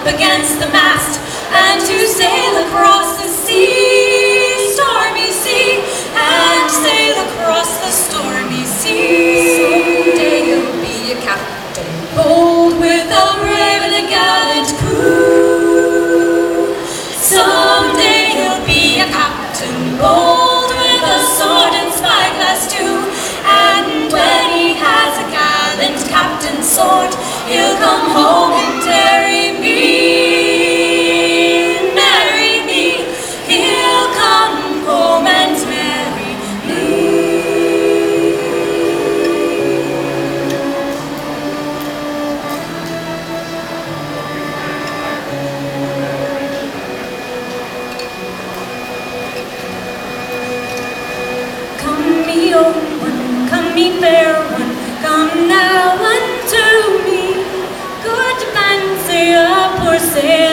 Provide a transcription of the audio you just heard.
against the mast, and to sail across the sea, stormy sea, and sail across the stormy sea. Someday you'll be a captain, bold with a brave and a gallant crew. Someday you'll be a captain, bold with a sword and spyglass too. And when he has a gallant captain's sword, he'll come home and marry me, marry me. He'll come home and marry me. Come me old one, come me fair one, come now unto me. Good fancy a poor sailor